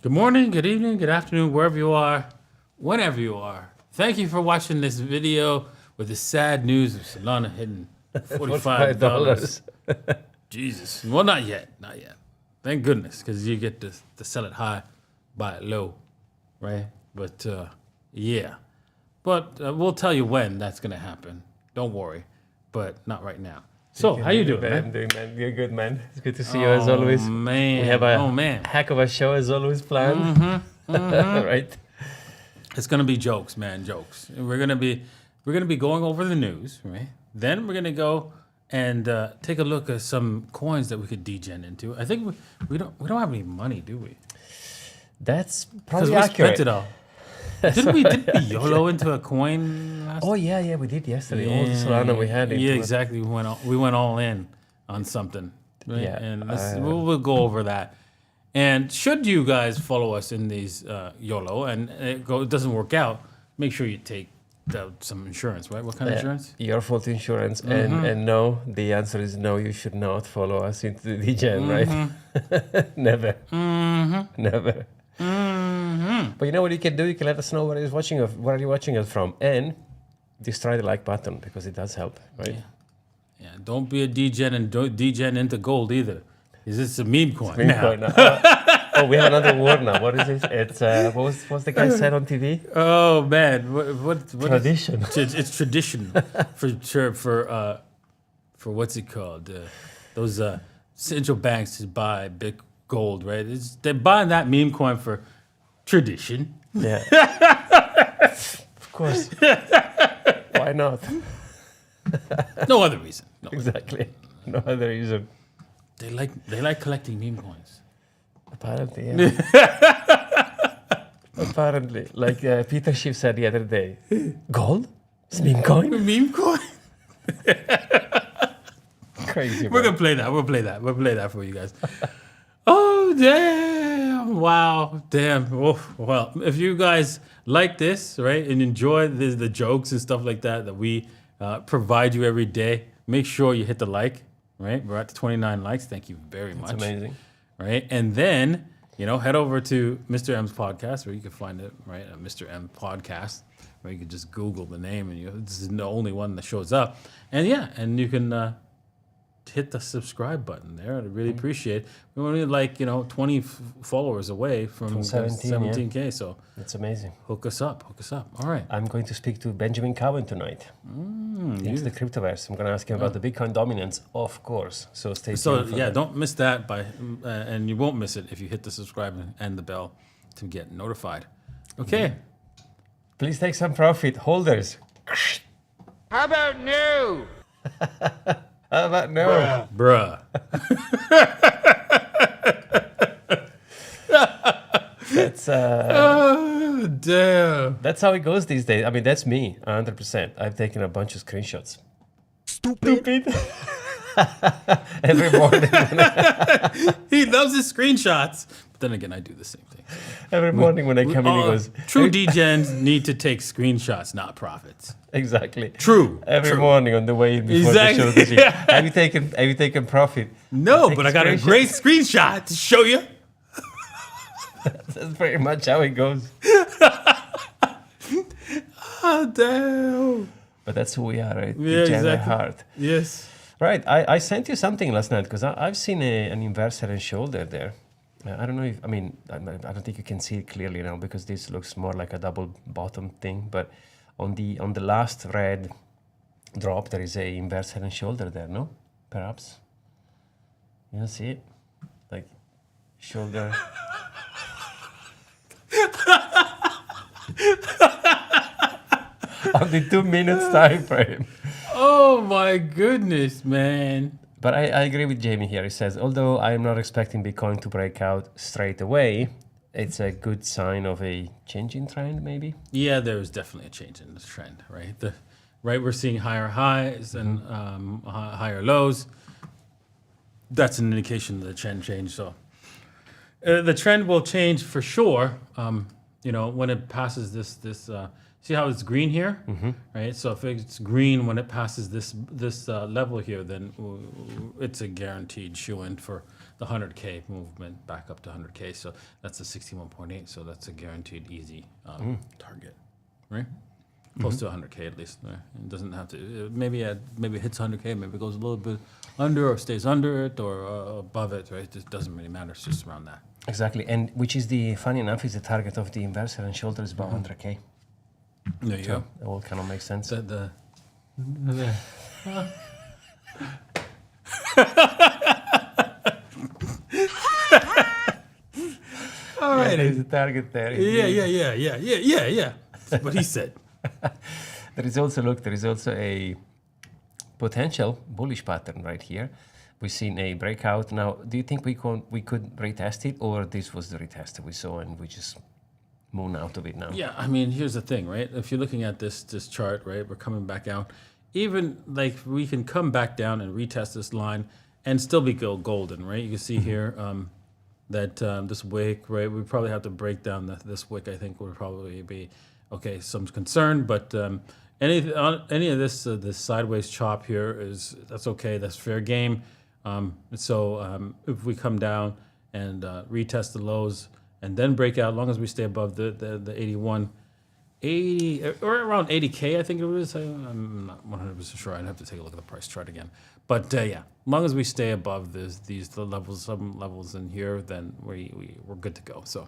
Good morning, good evening, good afternoon, wherever you are, whenever you are. Thank you for watching this video with the sad news of Solana hitting $45. Jesus. Well, not yet. Not yet. Thank goodness, because you get to sell it high, buy it low, right? But, yeah. But we'll tell you when that's going to happen. Don't worry. But not right now. So, how you doing, man? I'm doing, man. You're good, man. It's good to see you as always. Man. We have a heck of a show as always planned. Right? It's gonna be jokes, man, jokes. We're gonna be going over the news, right? Then we're gonna go and take a look at some coins that we could degen into. I think we don't have any money, do we? That's probably we accurate. spent it all. Didn't we YOLO into a coin last? Oh yeah, we did yesterday. All the Solana we had. Yeah, exactly. We went all in on something. Right? Yeah, and we'll go over that. And should you guys follow us in these YOLO and it doesn't work out, make sure you take some insurance, right? What kind of insurance? Your fault insurance. And no, the answer is no, you should not follow us into the degen, right? Never. Never. But you know what you can do? You can let us know where are you watching us from, and just try the like button because it does help, right? Yeah. Don't be a degen and don't degen into gold either. Is this a meme coin? Meme coin now. Oh, we have another word now. What is it? It's what's the guy said on TV? Oh man, what tradition? It's tradition for what's it called? Those central banks to buy big gold, right? They're buying that meme coin for tradition. Yeah. Of course. Why not? No other reason. No exactly. No other reason. They like collecting meme coins. Apparently, yeah. Apparently. Like Peter Schiff said the other day. Gold? It's meme coin? Meme coin? Crazy, We're going to play that. We'll play that for you guys. Oh, damn. Wow. Damn. Oof. Well, if you guys like this, right, and enjoy the jokes and stuff like that we provide you every day, make sure you hit the like, right? We're at 29 likes. Thank you very much. That's amazing. Right? And then, head over to Mr. M's podcast where you can find it, right? Mr. M podcast, where you can just Google the name and this is the only one that shows up. And yeah, and you can hit the subscribe button there. I'd really appreciate it. We're only 20 followers away from 17K. Yeah. So that's amazing. Hook us up. All right. I'm going to speak to Benjamin Cowen tonight. He's the cryptoverse. I'm going to ask him about the Bitcoin dominance, of course. So stay tuned. So yeah, don't miss that and you won't miss it if you hit the subscribe and the bell to get notified. Okay. Please take some profit, holders. How about no? How about no? Bruh. That's oh, damn. That's how it goes these days. I mean, that's me, 100%. I've taken a bunch of screenshots. Stupid. Every morning. He loves his screenshots. But then again, I do the same thing. Every morning when I come in, he goes... True degens need to take screenshots, not profits. Exactly. True. Every morning on the way in before the show. Have you taken profit? No, but I got a great screenshot to show you. That's pretty much how it goes. Oh, damn. But that's who we are, right? Yeah, exactly. Heart. Yes. Right. I sent you something last night because I've seen an inverse head and shoulder there. I don't know if, I don't think you can see it clearly now because this looks more like a double bottom thing. But on the last red drop, there is a inverse head and shoulder there, no? Perhaps. You don't see it? Like, shoulder. On the 2 minutes time frame. Oh my goodness, man. But I agree with Jamie here. He says, although I'm not expecting Bitcoin to break out straight away, it's a good sign of a changing trend, maybe? Yeah, there's definitely a change in the trend, right? We're seeing higher highs and higher lows. That's an indication of the trend change. So the trend will change for sure. When it passes this see how it's green here, right? So if it's green when it passes this level here, then it's a guaranteed shoe-in for the 100K movement back up to 100K. So that's a 61.8. So that's a guaranteed easy target, right? Close to 100K at least. It doesn't have to. Maybe it hits 100K. Maybe it goes a little bit under or stays under it or above it. Right? It doesn't really matter. It's just around that. Exactly, and which is funny enough, is the target of the inverser and shoulder is about 100K. There you go. It all kind of makes sense. All right. There's a target there. Yeah. That's what he said. There is also a potential bullish pattern right here. We've seen a breakout. Now, do you think we could retest it, or this was the retest that we saw and we just moon out of it now? Yeah, I mean, here's the thing, right? If you're looking at this chart, right, we're coming back out. Even like we can come back down and retest this line and still be golden, right? You can see here that this wick, right? We probably have to break down this wick. I think would probably be okay. Some concern, but any of this sideways chop here that's okay. That's fair game. If we come down and retest the lows and then break out, as long as we stay above the 81, 80 or around 80K, I think it was. I'm not 100% sure. I'd have to take a look at the price chart again. But yeah, as long as we stay above these levels, some levels in here, then we're good to go. So,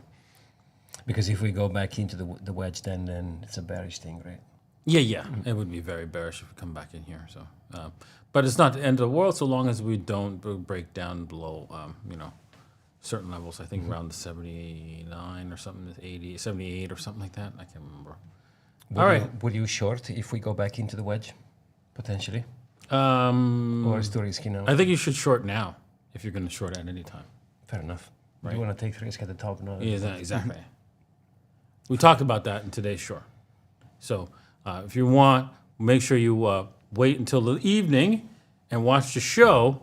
because if we go back into the wedge, then it's a bearish thing, right? Yeah, it would be very bearish if we come back in here. So, but it's not the end of the world so long as we don't break down below, certain levels. I think around the 79 or something, 80, 78 or something like that. I can't remember. Would you short if we go back into the wedge, potentially? Or is too risky now? I think you should short now if you're going to short at any time. Fair enough. Right. You want to take risk at the top now? Yeah, exactly. We talked about that in today's short. So if you want, make sure you wait until the evening and watch the show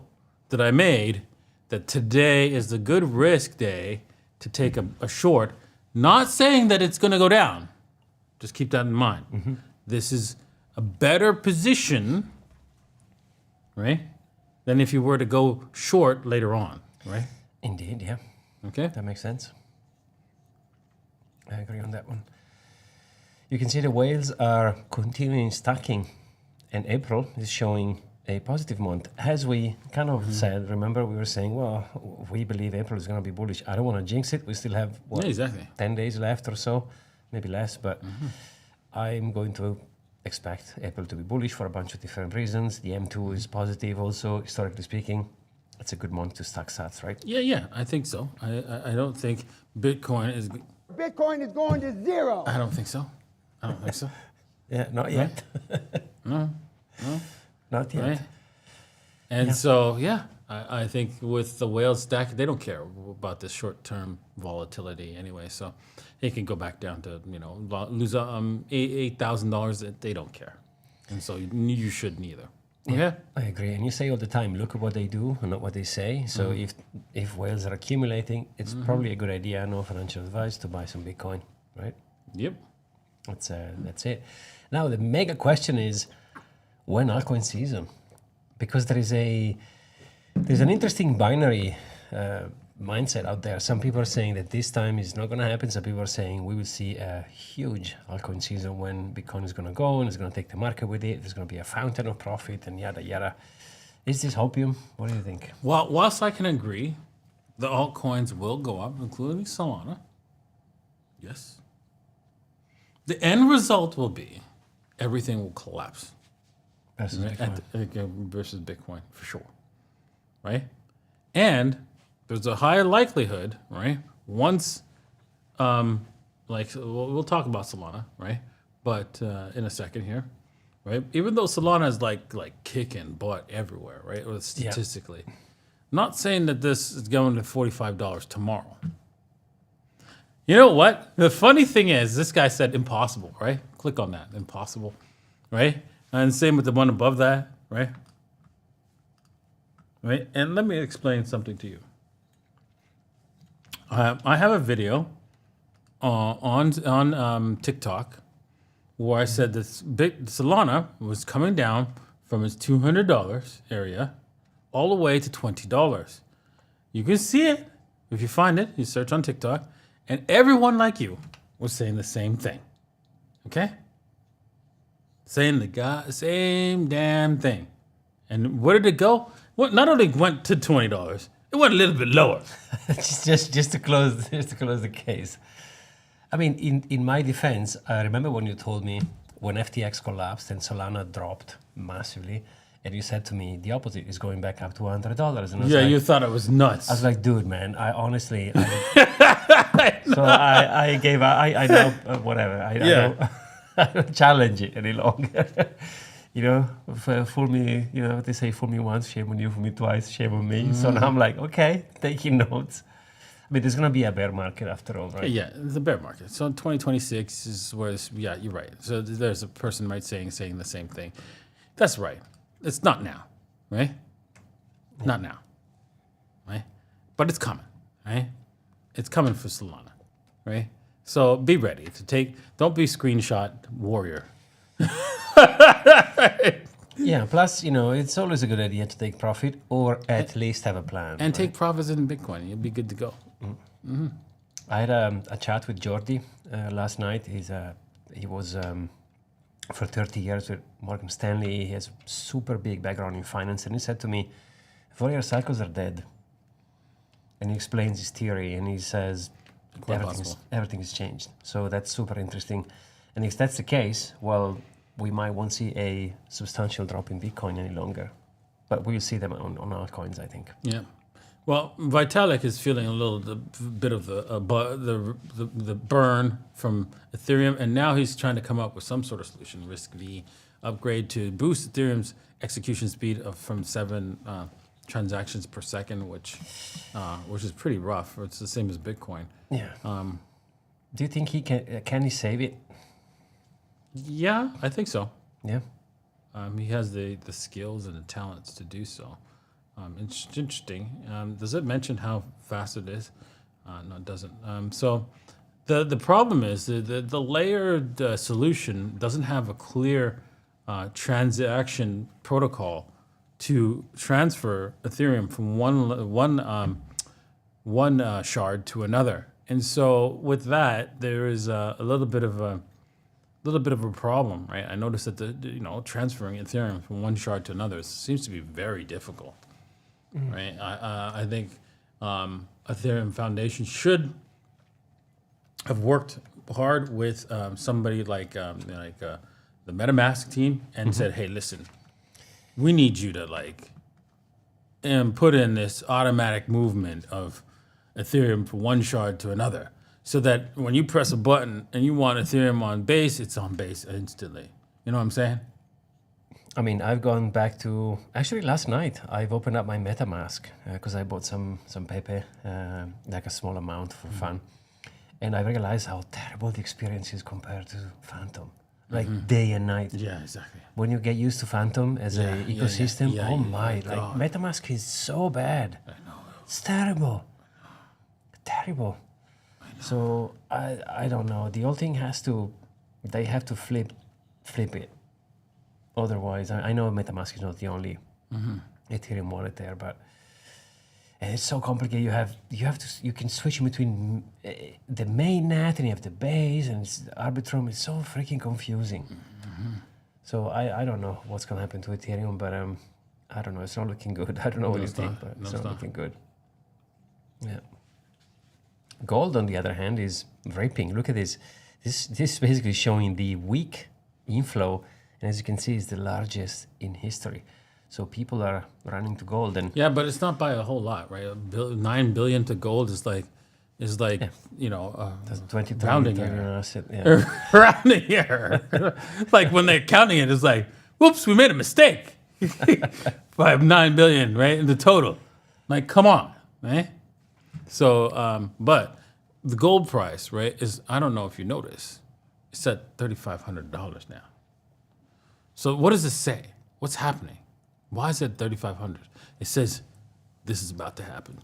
that I made, that today is the good risk day to take a short. Not saying that it's going to go down. Just keep that in mind. This is a better position, right, than if you were to go short later on, right? Indeed, yeah. Okay. That makes sense. I agree on that one. You can see the whales are continuing stacking, and April is showing a positive month. As we kind of said, remember we were saying, well, we believe April is going to be bullish. I don't want to jinx it. We still have, 10 days left or so, maybe less, but I'm going to expect April to be bullish for a bunch of different reasons. The M2 is positive also, historically speaking. It's a good month to stack sats, right? Yeah, I think so. I don't think Bitcoin is going to zero. I don't think so. Yeah, not yet. No. Not yet. Right? And so, I think with the whales stack, they don't care about this short-term volatility anyway. So they can go back down to, lose $8,000. They don't care. And so you shouldn't either. Yeah, I agree. And you say all the time, look at what they do and not what they say. So if whales are accumulating, it's probably a good idea, no financial advice, to buy some Bitcoin, right? Yep. That's it. Now, the mega question is, when altcoin season? Because there's an interesting binary mindset out there. Some people are saying that this time is not going to happen. Some people are saying we will see a huge altcoin season when Bitcoin is going to go and it's going to take the market with it. There's going to be a fountain of profit and yada yada. Is this hopium? What do you think? Well, whilst I can agree, the altcoins will go up, including Solana. Yes. The end result will be everything will collapse. Versus Bitcoin, for sure. Right? And there's a high likelihood, right? Once, we'll talk about Solana, right? But in a second here, right? Even though Solana is like kicking butt everywhere, right? Or statistically. Not saying that this is going to $45 tomorrow. You know what? The funny thing is, this guy said impossible, right? Click on that, impossible, right? And same with the one above that, right? Right? And let me explain something to you. I have a video on TikTok where I said this big Solana was coming down from its $200 area all the way to $20. You can see it. If you find it, you search on TikTok. And everyone like you was saying the same thing. Okay? Saying the same damn thing. And where did it go? Well, not only went to $20, it went a little bit lower. just to close the case. I mean, in my defense, I remember when you told me when FTX collapsed and Solana dropped massively, and you said to me the opposite is going back up to $100. And I was Yeah, like, you thought it was nuts. I was like, dude, man, I honestly, so I gave up. I know whatever. I don't challenge it any longer. You know, fool me. You know, they say fool me once, shame on you. Fool me twice, shame on me. So now I'm like, okay, taking notes. I mean, there's gonna be a bear market after all, right? Yeah, it's a bear market. So 2026 is where yeah, you're right. So there's a person right saying the same thing. That's right. It's not now, right? Yeah. Not now, right? But it's coming, right? It's coming for Solana, right? So be ready to take. Don't be screenshot warrior. Yeah. Plus, you know, it's always a good idea to take profit or at least have a plan. And take profits in Bitcoin. You'll be good to go. Mm-hmm. I had a chat with Jordi last night. He was for 30 years with Morgan Stanley. He has super big background in finance, and he said to me, Fourier cycles are dead. And he explains his theory, and he says everything has changed. So that's super interesting. And if that's the case, well, we might won't see a substantial drop in Bitcoin any longer. But we'll see them on altcoins, I think. Yeah. Well, Vitalik is feeling a little bit of the burn from Ethereum, and now he's trying to come up with some sort of solution, Risk V upgrade to boost Ethereum's execution speed from 7 transactions per second, which is pretty rough. It's the same as Bitcoin. Yeah. Do you think he can he save it? Yeah, I think so. Yeah. He has the skills and the talents to do so. It's interesting. Does it mention how fast it is? No, it doesn't. So the problem is the layered solution doesn't have a clear transaction protocol to transfer Ethereum from one shard to another. And so with that, there is a little bit of a problem, right? I noticed that transferring Ethereum from one shard to another seems to be very difficult. Right, I think Ethereum Foundation should have worked hard with somebody like the MetaMask team and said, "Hey, listen, we need you to put in this automatic movement of Ethereum from one shard to another, so that when you press a button and you want Ethereum on base, it's on base instantly." You know what I'm saying? I mean, I've gone back to actually last night. I've opened up my MetaMask because I bought some Pepe, like a small amount for fun, and I realized how terrible the experience is compared to Phantom, day and night. Yeah, exactly. When you get used to Phantom as an ecosystem, MetaMask is so bad. I know. It's terrible, terrible. So I don't know. The whole thing they have to flip it. Otherwise, I know MetaMask is not the only Ethereum wallet there, but it's so complicated. You can switch in between the mainnet and you have the base and Arbitrum. It's so freaking confusing. So I don't know what's gonna happen to Ethereum, but I don't know. It's not looking good. I don't know what you think, but it's not looking good. Yeah. Gold, on the other hand, is ripping. Look at this. This is basically showing the week inflow. And as you can see, it's the largest in history. So people are running to gold, and but it's not by a whole lot, right? 9 billion to gold is like that's 20, 30, rounding 30 error. asset, yeah. Rounding error. Like when they're counting it, it's like, whoops, we made a mistake. By 9 billion, right? In the total. Like, come on, right? So, but the gold price, right, is, I don't know if you notice, it's at $3,500 now. So what does this say? What's happening? Why is it $3,500? It says this is about to happen.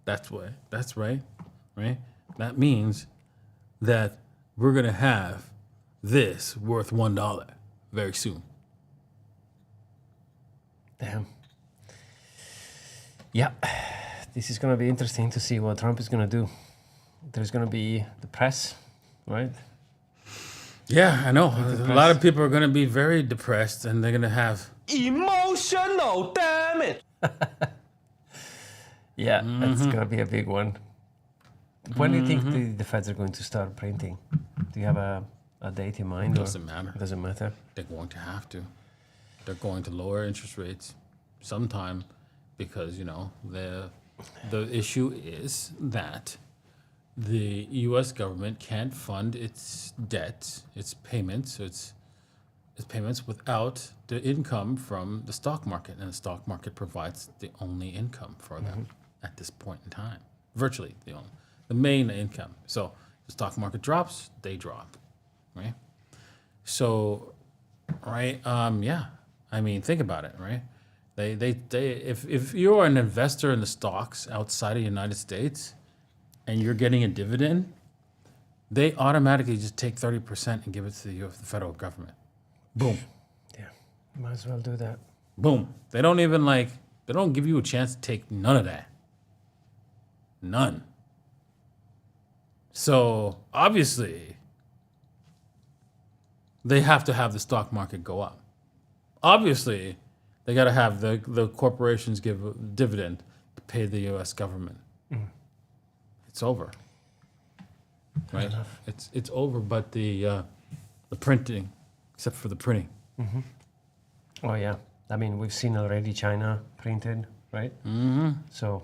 That's right. That means that we're gonna have this worth $1 very soon. Damn. Yeah, this is going to be interesting to see what Trump is going to do. There's going to be the press, right? Yeah, I know. A lot of people are going to be very depressed, and they're going to have emotional damage. Yeah, that's going to be a big one. When do you think the Feds are going to start printing? Do you have a date in mind? Doesn't matter. It doesn't matter. They're going to have to. They're going to lower interest rates sometime because, you know, the issue is that the U.S. government can't fund its debt, its payments, its payments without the income from the stock market, and the stock market provides the only income for them at this point in time. Virtually the main income. So the stock market drops, they drop, right? So, right, yeah. I mean, think about it, right? If you're an investor in the stocks outside of the United States and you're getting a dividend, they automatically just take 30% and give it to the federal government. Boom. Yeah, might as well do that. Boom. They don't even they don't give you a chance to take none of that. None. So obviously, they have to have the stock market go up. Obviously, they got to have the corporations give a dividend to pay the U.S. government. It's over, right? It's over. But the printing, except for the printing. Oh yeah, I mean we've seen already China printed, right? So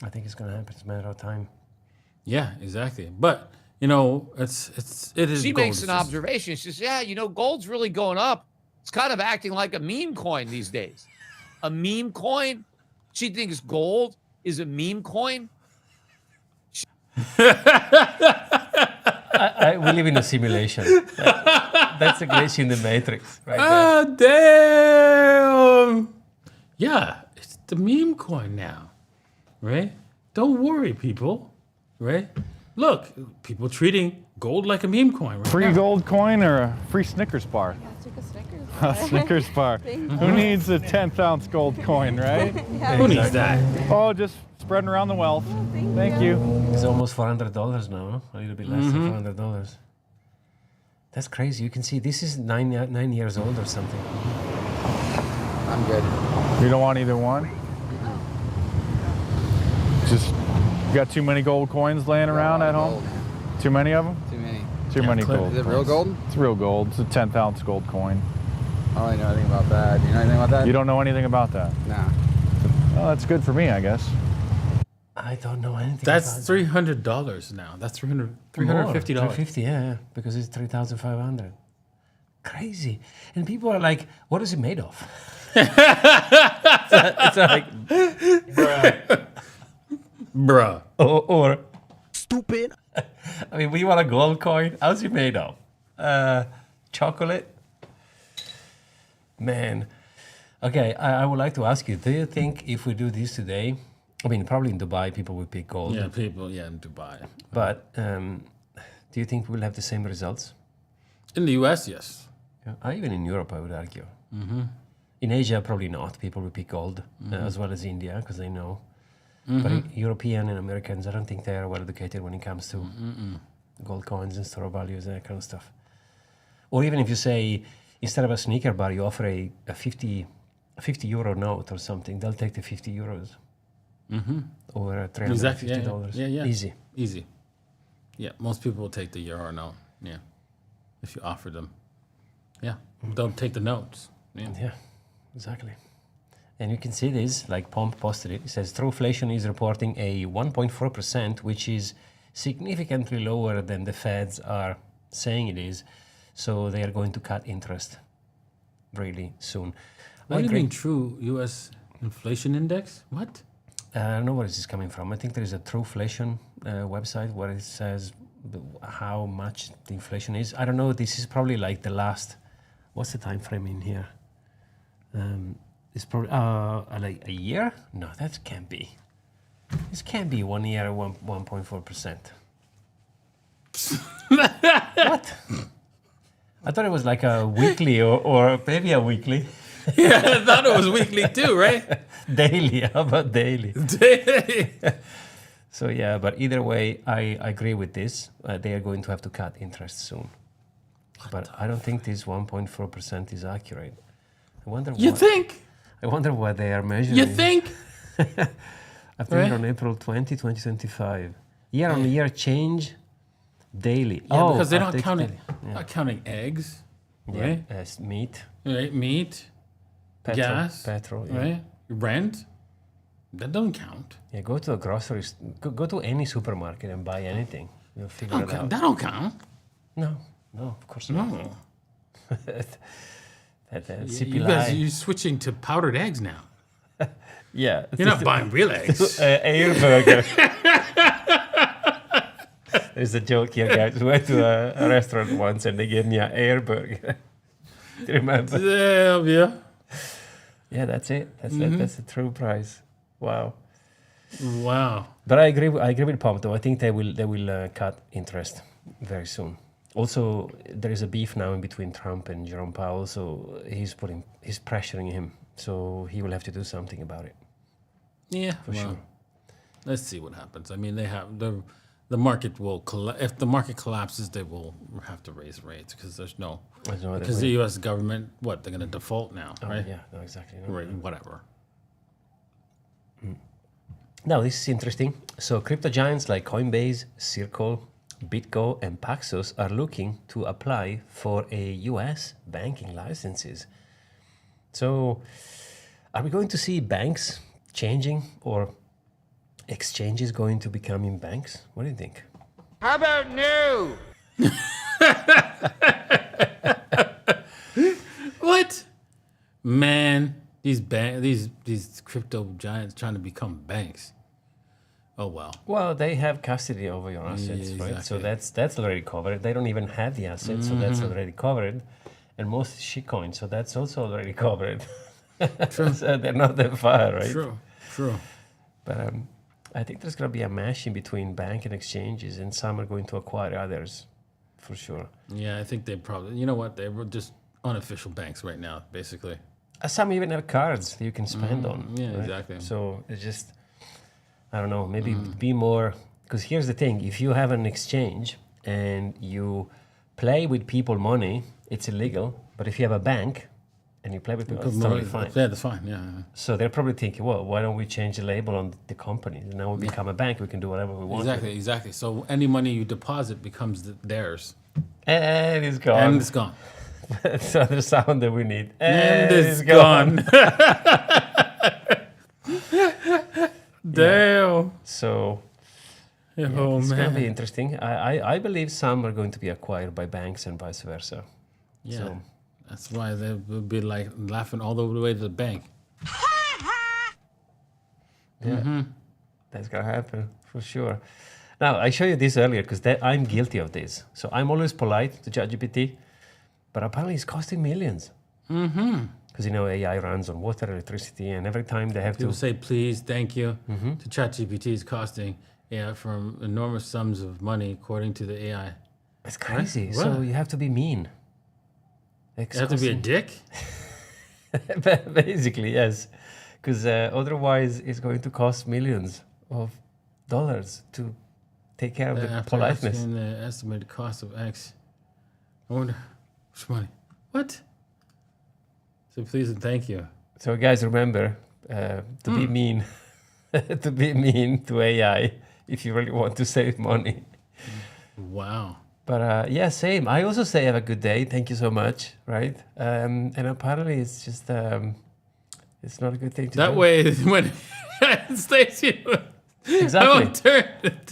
I think it's going to happen. It's a matter of time. Yeah, exactly. But you know, it is. She gold. makes an observation. She says, "Yeah, you know, gold's really going up. It's kind of acting like a meme coin these days. A meme coin? She thinks gold is a meme coin? We live in a simulation. That's a glitch in the matrix, right? Ah, damn! Yeah, it's the meme coin now, right? Don't worry, people, right? Look, people treating gold like a meme coin right Free now. gold coin or a free Snickers bar? Took a Snickers A bar. Snickers bar. Who needs a 10th ounce gold coin, right? Who needs that? Oh, just spreading around the wealth. Thank you. It's almost $400 now, a little bit less than $400. That's crazy. You can see this is 9 years old or something. I'm good. You don't want either one? Just, you got too many gold coins laying around at home? Gold. Too many of them? Too many. Too many clear. gold Is it real coins. gold? It's real gold. It's a 10th ounce gold coin. I don't really know anything about that. Do you know anything about that? You don't know anything about that? Nah. Well, that's good for me, I guess. I don't know anything. That's about $300 now. That's $350. $350, yeah, because it's 3,500. Crazy. And people are like, what is it made of? it's like, Bruh. or stupid. I mean, we want a gold coin. How's it made of? Chocolate? Man. Okay, I would like to ask you, do you think if we do this today, I mean, probably in Dubai, people will pick gold. Yeah, people, in Dubai. But do you think we'll have the same results? In the U.S., yes. Yeah. Even in Europe, I would argue. In Asia, probably not. People will pick gold, as well as India, because they know. But European and Americans, I don't think they are well educated when it comes to gold coins and store values and that kind of stuff. Or even if you say, instead of a sneaker bar, you offer a 50 euro note or something, they'll take the 50 euros. Or $350. Exactly. Yeah. Easy. Easy. Yeah, most people will take the euro note. Yeah, if you offer them. Yeah, they'll take the notes. Yeah. Yeah, exactly. And you can see this, like Pomp posted it. It says, Trueflation is reporting a 1.4%, which is significantly lower than the Feds are saying it is. So they are going to cut interest really soon. What do you mean true U.S. inflation index? What? I don't know where this is coming from. I think there is a Trueflation website where it says how much the inflation is. I don't know. This is probably like the last. What's the time frame in here? It's probably like a year. No, that can't be. This can't be 1 year, 1.4%. What? I thought it was like a weekly or maybe a weekly. Yeah, I thought it was weekly too, right? Daily. How about daily? Daily. So yeah, but either way, I agree with this. They are going to have to cut interest soon. But I don't think this 1.4% is accurate. I wonder You think? I wonder what they are measuring. You think? I think on April 20, 2025. Year-on-year change daily. Yeah, because they're not update counting, daily. Yeah. not counting eggs, Yeah, right? as meat, Right, meat, gas, petrol. Yeah. right? Rent. That doesn't count. Yeah, go to a grocery. Go to any supermarket and buy anything. You'll figure it out. That don't count. No, of course not. No. That You guys, you're switching to powdered eggs now. yeah, You're not buying real eggs. Air burger. There's a joke here, guys. We went to a restaurant once and they gave me an air burger. Do you remember? Damn, yeah. Yeah, that's it. That's the true price. Wow. Wow. But I agree with Pop though. I think they will cut interest very soon. Also, there is a beef now in between Trump and Jerome Powell, so he's pressuring him. So he will have to do something about it. Yeah, For sure. Let's see what happens. I mean, they have the market will if the market collapses, they will have to raise rates because there's no other because way. the U.S. government they're going to default now, right? Yeah, no, exactly. No. Right, whatever. Now, this is interesting. So crypto giants like Coinbase, Circle, BitGo, and Paxos are looking to apply for a US banking licenses. So are we going to see banks changing or exchanges going to becoming banks? What do you think? How about no? What? Man, these crypto giants trying to become banks. Oh wow. Well, they have custody over your assets, Yeah, right? So exactly. that's already covered. They don't even have the assets, so that's already covered. And most is shitcoin, so that's also already covered. True. So they're not that far, right? True. But I think there's going to be a mash in between bank and exchanges, and some are going to acquire others, for sure. Yeah, I think they probably. You know what? They were just unofficial banks right now, basically. Some even have cards that you can spend on. Yeah, right? exactly. So it's just, I don't know, maybe be more, because here's the thing, if you have an exchange and you play with people money, it's illegal, but if you have a bank and you play with people, it's totally fine. Yeah, that's fine. Yeah. So they're probably thinking, well, why don't we change the label on the company? Now we become a bank, we can do whatever we want. Exactly. So any money you deposit becomes theirs. And it's gone. And it's gone. That's the other sound that we need. And it's gone. Damn. So Oh, it's going to be man. interesting. I believe some are going to be acquired by banks and vice versa. Yeah. So, That's why they would be like laughing all the way to the bank. yeah, that's going to happen for sure. Now, I showed you this earlier because I'm guilty of this. So I'm always polite to ChatGPT, but apparently it's costing millions. Because, AI runs on water, electricity, and every time they have People to... say please, thank you to ChatGPT is costing from enormous sums of money according to the AI. It's crazy. What? So you have to be mean. You have to be a dick? Basically, yes. Because otherwise it's going to cost millions of dollars to take care of the After politeness. asking the estimated cost of X. I wonder which money. What? So please and thank you. So guys, remember to be mean, to be mean to AI if you really want to save money. Wow. But yeah, same. I also say have a good day. Thank you so much, right? And apparently it's just it's not a good thing to do. That way, when Stacey, Exactly. I won't turn.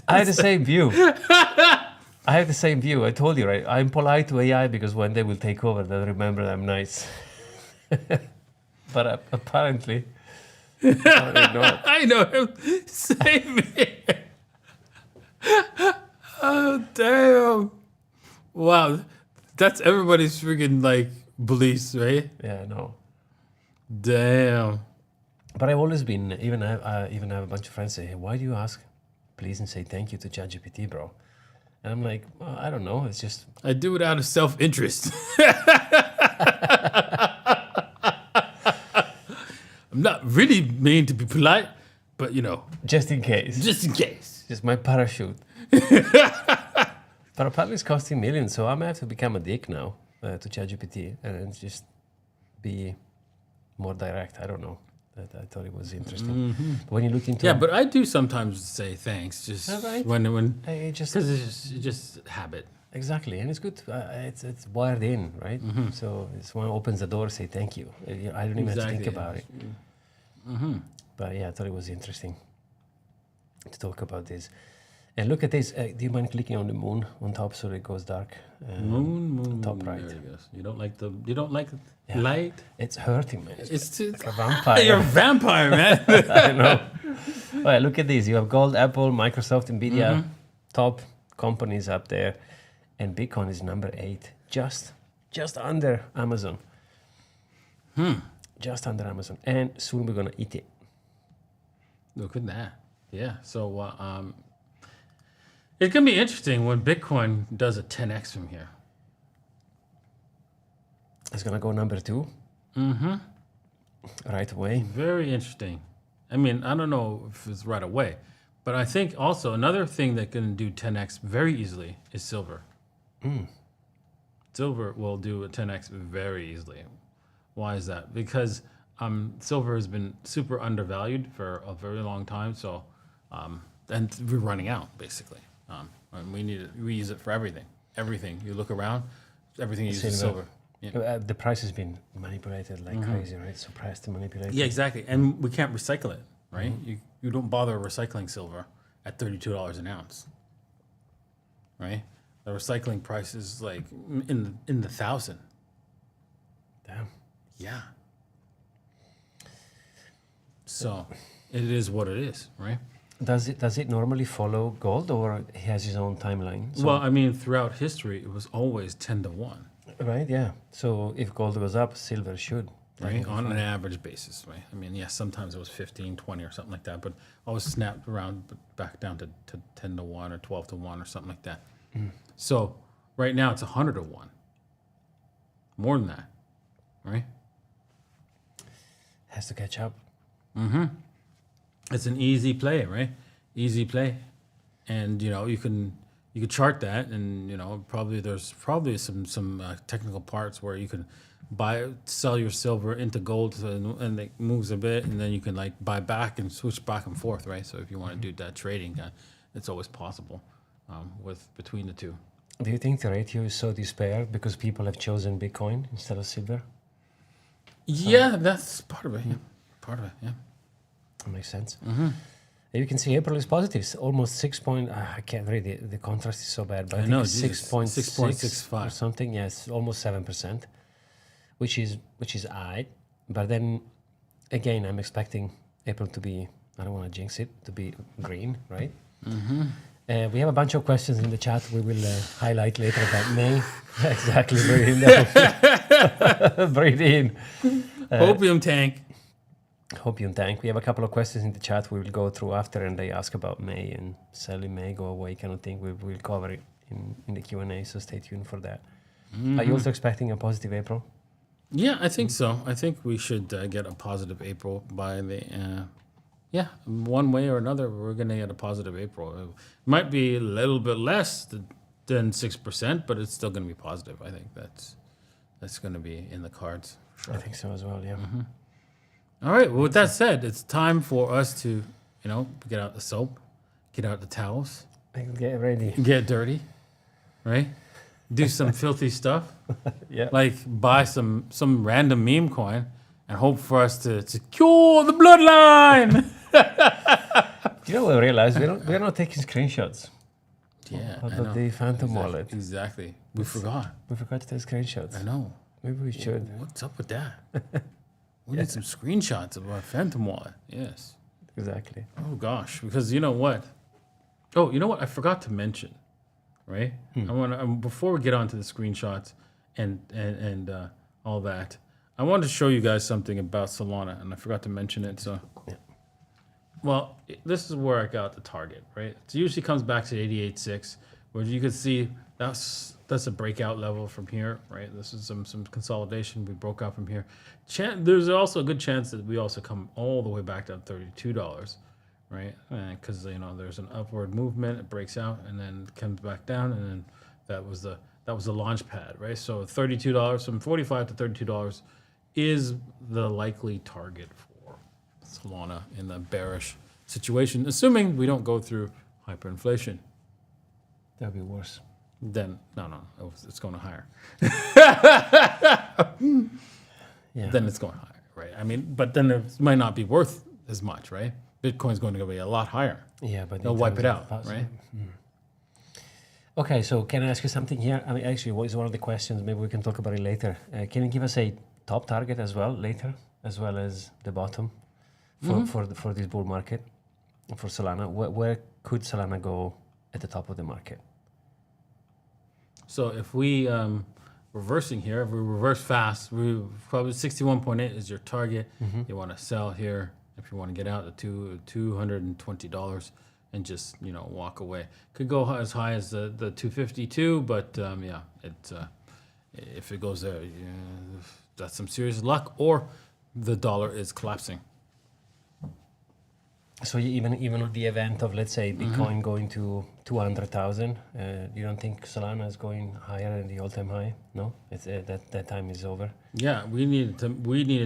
I have the same view. I have the same view. I told you, right? I'm polite to AI because when they will take over, they'll remember I'm nice. But apparently not. I know him. Same here. Oh, damn. Wow. That's everybody's freaking like beliefs, right? Yeah, no. Damn. But I've always been, I even have a bunch of friends say, hey, why do you ask please and say thank you to ChatGPT, bro? And I'm like, well, I don't know. It's just... I do it out of self-interest. I'm not really mean to be polite, but you know, Just in case. just in case. Just my parachute. But apparently it's costing millions, so I may have to become a dick now to ChatGPT and just be more direct. I don't know. I thought it was interesting. But when you look into Yeah, but I do sometimes say thanks, just right. when it just because it's just habit. exactly, and it's good. It's wired in, right? So it's when it opens the door, say thank you. I don't even have to think about it. But yeah, I thought it was interesting to talk about this. And look at this. Do you mind clicking on the moon on top so it goes dark? Moon, top right. There it goes. You don't like light. It's hurting, man. It's like a vampire. You're a vampire, man. I know. All right, look at this. You have gold, Apple, Microsoft, Nvidia, top companies up there, and Bitcoin is number 8, just under Amazon. Just under Amazon, and soon we're gonna eat it. Look at that. Yeah. So it's gonna be interesting when Bitcoin does a 10x from here. It's gonna go number 2. Right away. Very interesting. I mean, I don't know if it's right away, but I think also another thing that can do 10x very easily is silver. Silver will do a 10x very easily. Why is that? Because silver has been super undervalued for a very long time. So, and we're running out basically. And we use it for everything. Everything you look around, everything uses silver. Yeah. The price has been manipulated like crazy, right? Suppressed and manipulated. Yeah, exactly. And we can't recycle it, right? You don't bother recycling silver at $32 an ounce, right? The recycling price is like in the 1,000. Damn. Yeah. So it is what it is, right? Does it normally follow gold, or he has his own timeline? So, Well, I mean, throughout history, it was always 10 to 1, right, yeah. So if gold goes up, silver should. right? On an average basis, right? I mean, yes, sometimes it was 15, 20 or something like that, but always snapped around back down to 10 to 1 or 12 to 1 or something like that. So right now it's 100 to 1. More than that, right? Has to catch up. It's an easy play, right? Easy play, and you know you can chart that, and you know there's probably some technical parts where you can sell your silver into gold, and it moves a bit, and then you can like buy back and switch back and forth, right? So if you want to do that trading, it's always possible between the two. Do you think the ratio is so disparate because people have chosen Bitcoin instead of silver? Yeah, that's part of it. Yeah. Part of it, yeah. That makes sense. You can see April is positive. It's almost 6 point. I can't read it. The contrast is so bad, but I think it's 6.65 or something. Yes, almost 7%, which is odd. But then again, I'm expecting April to be. I don't want to jinx it. To be green, right? We have a bunch of questions in the chat. We will highlight later about May. Exactly. Breathe in. Breathe in. Opium tank. Opium tank. We have a couple of questions in the chat we will go through after, and they ask about May and selling May go away kind of thing. We will cover it in the Q&A, so stay tuned for that. Are you also expecting a positive April? Yeah, I think so. I think we should get a positive April by the one way or another. We're going to get a positive April. It might be a little bit less than 6%, but it's still going to be positive. I think that's going to be in the cards. Sure. I think so as well, yeah. All right. Well, with that said, it's time for us to, get out the soap, get out the towels, Get ready. get dirty, right? Do some filthy stuff, Yeah. like buy some random meme coin and hope for us to secure the bloodline. You know what I realized? We're not taking screenshots Yeah, of the Phantom wallet. Exactly. We forgot. We forgot to take screenshots. I know. Maybe we should. What's up with that? We need some screenshots of our Phantom wallet. Yes. Exactly. Oh gosh, because you know what? Oh, you know what? I forgot to mention, right? I want to before we get on to the screenshots and all that. I wanted to show you guys something about Solana, and I forgot to mention it. So, well, this is where I got the target, right? It usually comes back to 88.6, where you could see that's a breakout level from here, right? This is some consolidation. We broke out from here. There's also a good chance that we also come all the way back to $32, right? Because there's an upward movement, it breaks out and then comes back down, and then that was the launch pad, right? So $32 from $45 to $32 is the likely target for Solana in the bearish situation, assuming we don't go through hyperinflation. That'd be worse. Then it's going higher. Yeah. Then it's going higher, right? I mean, but then it might not be worth as much, right? Bitcoin's going to be a lot higher. Yeah, but they'll wipe it out, right? Okay, so can I ask you something here? I mean, actually, what is one of the questions? Maybe we can talk about it later. Can you give us a top target as well later, as well as the bottom for this bull market for Solana? Where could Solana go at the top of the market? So if we reversing here, if we reverse fast, we probably 61.8 is your target. You want to sell here if you want to get out at $220 and just walk away. Could go as high as the 252, but if it goes there, that's some serious luck, or the dollar is collapsing. So even on the event of, let's say, Bitcoin going to 200,000, you don't think Solana is going higher than the all-time high? No, it's that time is over. Yeah, we needed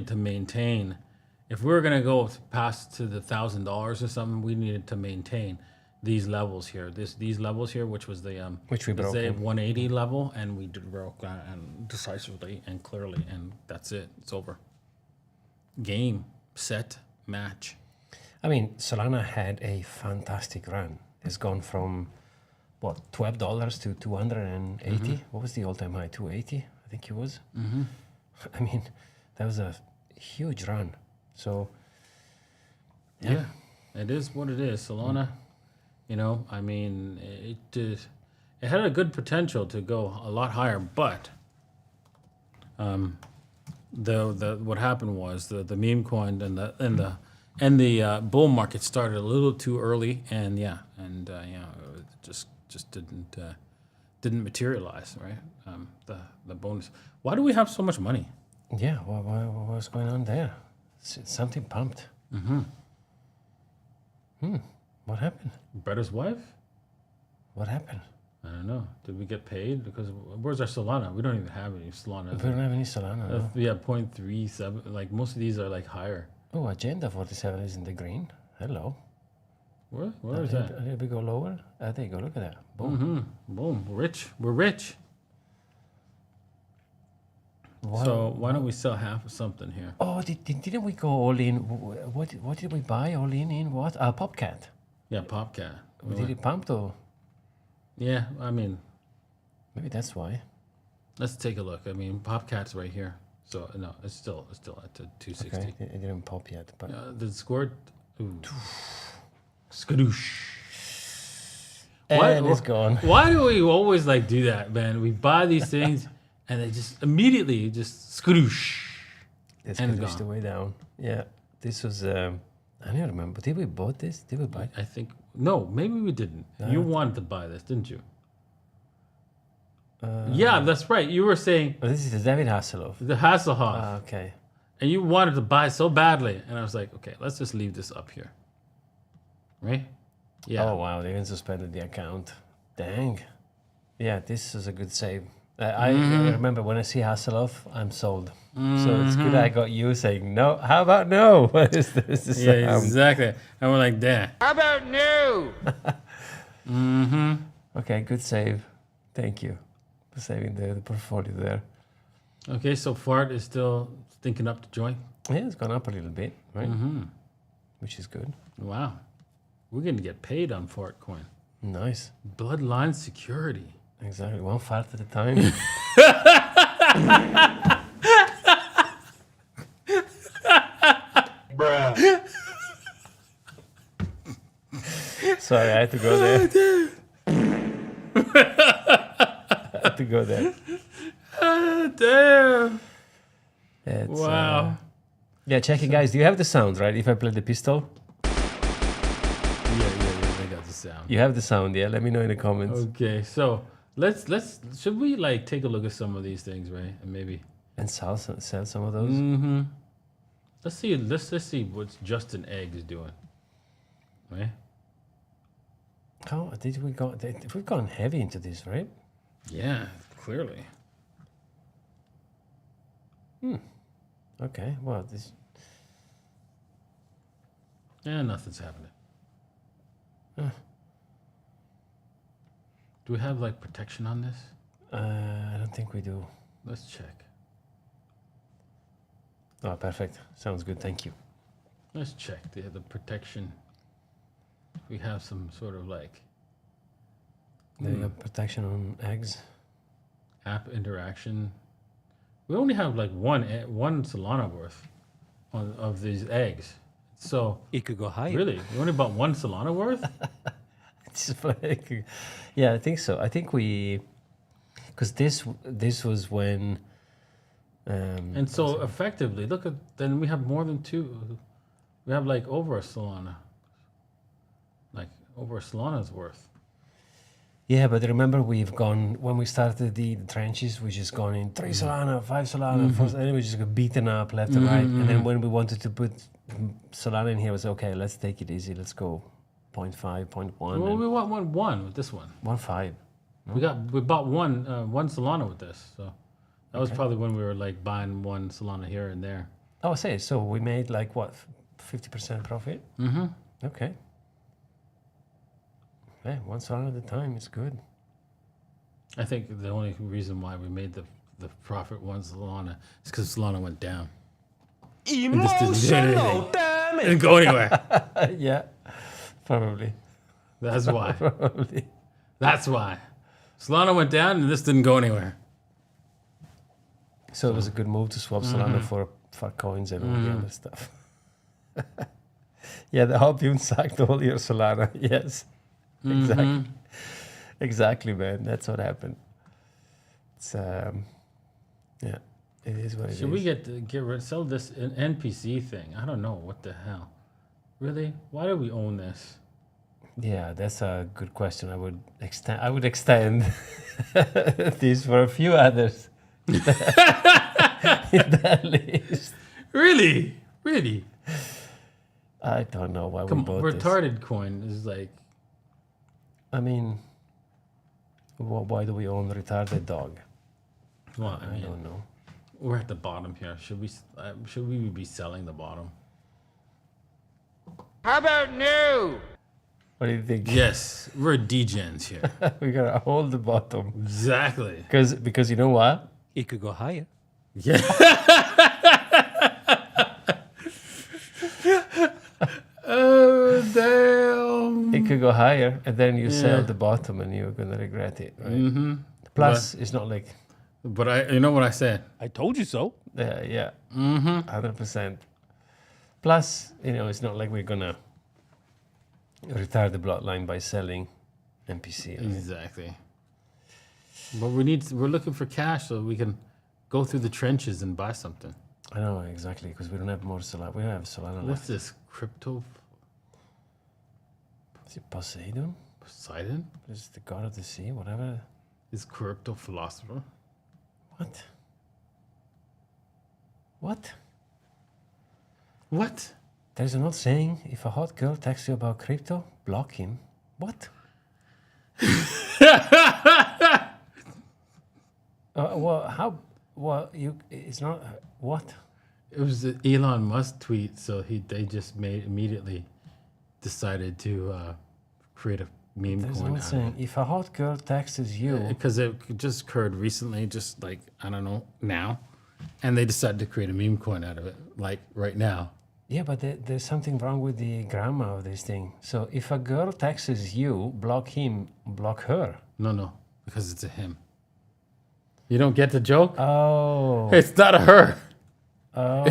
to maintain. If we were gonna go past to the $1,000 or something, we needed to maintain these levels here. These levels here, which was the which we broke, 180 level, and we broke that and decisively and clearly, and that's it. It's over. Game, set, match. I mean, Solana had a fantastic run. It's gone from, what, $12 to 280? What was the all-time high? 280, I think it was. I mean, that was a huge run. So, yeah, it is what it is. Solana, I mean, it had a good potential to go a lot higher, but what happened was the meme coin and the bull market started a little too early, and it just didn't materialize, right? The bonus. Why do we have so much money? Yeah, what's going on there? Something pumped. What happened? Brother's wife? What happened? I don't know. Did we get paid? Because where's our Solana? We don't even have any Solana. We don't have any Solana. No. Yeah, 0.37. Like most of these are like higher. Oh, Agenda 47 is in the green. Hello. Where is that? Did we go lower? There you go. Look at that. Boom. Boom. We're rich. We're rich. So why don't we sell half of something here? Oh, didn't we go all in? What did we buy all in what? Popcat. Yeah, Popcat. Did it pump though? Yeah, I mean, maybe that's why. Let's take a look. I mean, Popcat's right here. So no, it's still at 260. Okay, it didn't pop yet, but the score. Skadoosh. And it's gone. Why do we always do that, man? We buy these things and they just immediately skadoosh. It's skadoosh the way down. Yeah, this was. I don't remember. Did we bought this? Did we buy it? I think no. Maybe we didn't. You wanted to buy this, didn't you? Yeah, that's right. You were saying this is the David Hasselhoff. The Hasselhoff. Okay. And you wanted to buy so badly, and I was like, okay, let's just leave this up here. Right? Yeah. Oh wow, they even suspended the account. Dang. Yeah, this is a good save. I remember when I see Hasselhoff, I'm sold. So it's good I got you saying no. How about no? What is this? Yeah, exactly. And we're like, damn. How about no? Okay, good save. Thank you for saving the portfolio there. Okay, so Fart is still thinking up to join. Yeah, it's gone up a little bit, right? Which is good. Wow. We're going to get paid on Fart coin. Nice. Bloodline security. Exactly. One fart at a time. Bruh. Sorry, I had to go there. I had to go there. Damn. It's, wow. Yeah, check it, guys. Do you have the sound, right? If I play the pistol? Yeah, I got the sound. You have the sound, yeah? Let me know in the comments. Okay, so let's should we like take a look at some of these things, right? And maybe And sell some of those. mm-hmm. Let's see what Justin Egg is doing. Right? How did we go? We've gone heavy into this, right? Yeah, clearly. Okay. Well, this. Yeah, nothing's happening. Do we have like protection on this? I don't think we do. Let's check. Oh, perfect. Sounds good. Thank you. Let's check the protection. We have some sort of like There you go. Protection on eggs. app interaction. We only have like one Solana worth of these eggs. So It could go higher. really, we only bought one Solana worth. It's like, yeah, I think so. I think because this was when. And so effectively, look at then we have more than two. We have like over a Solana. Like over a Solana's worth. Yeah, but remember we've gone when we started the trenches. We just gone in 3 Solana, 5 Solana, 4, and then we just got beaten up left and right. And then when we wanted to put Solana in here, it was okay. Let's take it easy. Let's go 0.5, 0.1. Well, we want one with this one. 1.5. We bought one Solana with this. So that was probably when we were like buying one Solana here and there. Oh, say so we made like what 50% profit. Mm-hmm. Okay. Yeah, 1 Solana at a time. It's good. I think the only reason why we made the profit one Solana is because Solana went down. Emotional damage. Didn't go anywhere. Yeah, probably. That's why. Probably. That's why. Solana went down and this didn't go anywhere. So it was a good move to swap Solana for coins and all the other stuff. Yeah, the Hopium sucked all your Solana. Yes, exactly. Exactly, man. That's what happened. It's yeah, it is what it is. Should we sell this NPC thing? I don't know. What the hell? Really? Why do we own this? Yeah, that's a good question. I would extend this for a few others. In that list. Really? Really? I don't know why we Come bought retarded coin is like. this. I mean, why do we own retarded dog? Well, I don't know. We're at the bottom here. Should we be selling the bottom? How about new? What do you think? Yes, we're degens here. We gotta hold the bottom Exactly. because you know what? It could go higher. Yeah. Oh damn! It could go higher, and then you sell the bottom, and you're gonna regret it. Right? Mm-hmm. Plus, it's not like But you know what I said. I told you so. yeah, 100%. Plus, it's not like we're gonna retire the bloodline by selling NPC. Right? Exactly. But we're looking for cash so we can go through the trenches and buy something. I know exactly because we don't have more Solana. We don't have Solana What's left. this? Crypto Is it Poseidon? Poseidon? Is it the god of the sea? Whatever. Is crypto philosopher? What? What? What? There's an old saying: if a hot girl texts you about crypto, block him. What? Well, how? Well, it's not. What? It was an Elon Musk tweet, so they just immediately decided to create a meme There's an coin old out of saying: if a hot girl texts you, because it just occurred recently, just like I don't know now, and they decided to create a meme coin out of it, like right now. yeah, but there's something wrong with the grammar of this thing. So if a girl texts you, block him, block her. No, because it's a him. You don't get the joke? Oh, It's not a her. oh.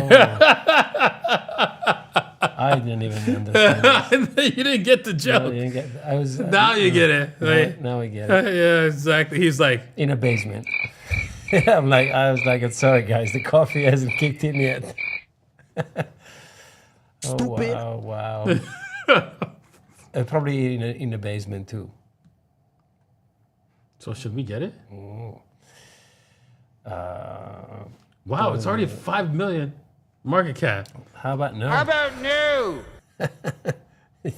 I didn't even understand. This. You didn't get the No, joke. you didn't get, I was. Now you get it. Right? Now I get it. Yeah, exactly. He's like, In a basement. I was like, I'm sorry guys, the coffee hasn't kicked in yet. Oh wow. Probably in the basement too. So should we get it? Uh, Wow, it's already 5 million market cap. how about no? How about no?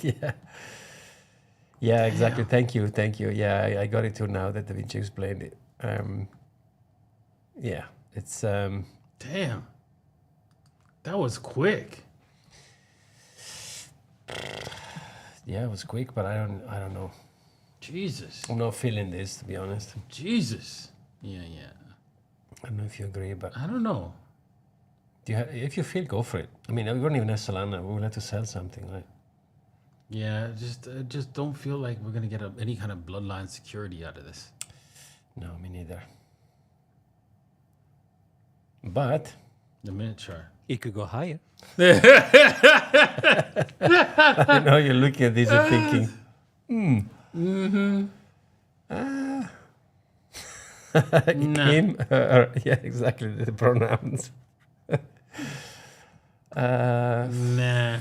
Yeah. Yeah, exactly. Thank you. Yeah, I got it too now that Vinci explained it. Yeah, it's Damn. That was quick. yeah, it was quick, but I don't know. Jesus. I'm not feeling this, to be honest. Jesus. Yeah. I don't know if you agree, but I don't know. if you feel, go for it. I mean, we don't even have Solana. We will have to sell something, right? Yeah, just don't feel like we're gonna get any kind of bloodline security out of this. No, me neither. But The minute chart. It could go higher. I know you're looking at this and thinking, Nah. him, her. Yeah, exactly, the pronouns. Nah.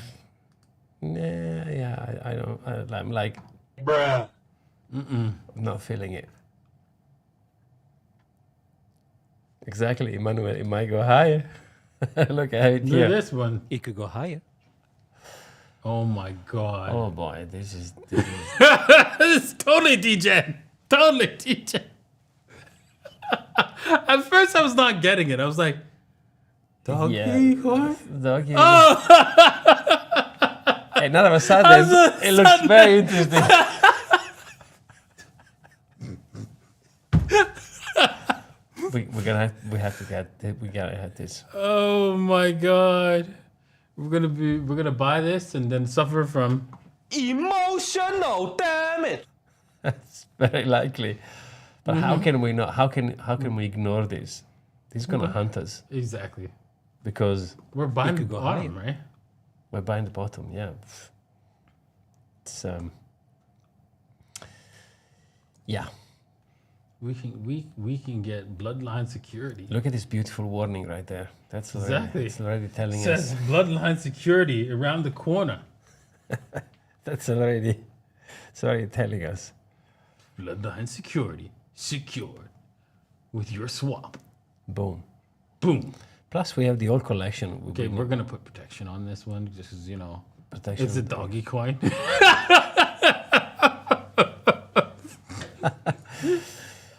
Nah, yeah, I don't. I'm like, Bruh. I'm not feeling it. Exactly, Emmanuel. It might go higher. Look, I have it Look here. at this one. It could go higher. Oh my god. Oh boy, this is It's totally DJ. Totally DJ. At first I was not getting it. I was like, doggy Yeah. coin? doggy. Oh. Hey, now of a sudden, it looks very interesting. we gotta have this. Oh my god. We're gonna buy this and then suffer from Emotional damage. It's very likely. But how can we not? How can we ignore this? This is gonna hunt us exactly. because We're buying the could go bottom, right? we're buying the bottom. Yeah. It's yeah. We can get bloodline security. Look at this beautiful warning right there. That's already, Exactly. It's already telling It says us. bloodline security around the corner. It's already telling us. Bloodline security secured with your swap. Boom. Boom. Plus, we have the old collection. Okay, we're gonna put protection on this one just because protection. it's a doggy coin.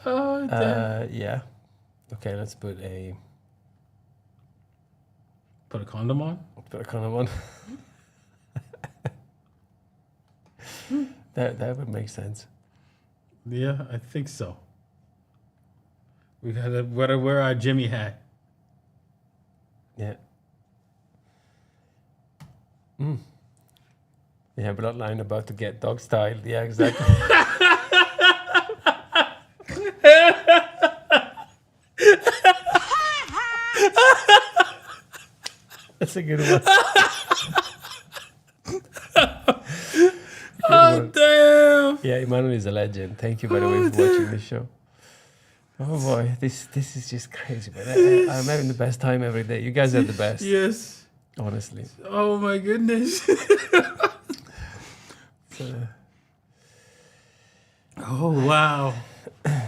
Oh, damn. Yeah. Okay, let's put a Condom on. kind of one. that would make sense. Yeah, I think so. We gotta wear our Jimmy hat. Yeah. Yeah, bloodline about to get dog styled. Yeah, exactly. That's a good one. Oh damn! Yeah, Emmanuel is a legend. Thank you, by the way, for watching this show. Oh boy, this is just crazy, man. I'm having the best time every day. You guys are the best, Yes. honestly. Oh my goodness. Oh wow.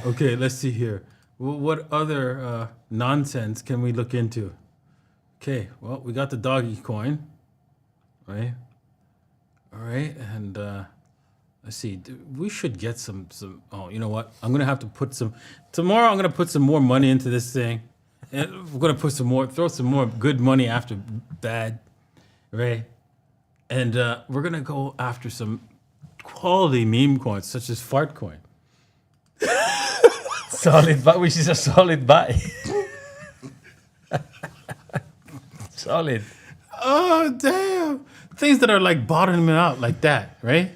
Okay, let's see here. What other nonsense can we look into? Okay, well, we got the doggy coin, right? All right, and let's see. We should get some. Oh, you know what? I'm gonna have to put some tomorrow. I'm gonna put some more money into this thing, and we're gonna put throw some more good money after bad, right? And we're gonna go after some quality meme coins, such as fart coin. Solid buy, which is a solid buy. Solid. Oh damn! Things that are like bottoming out like that, right?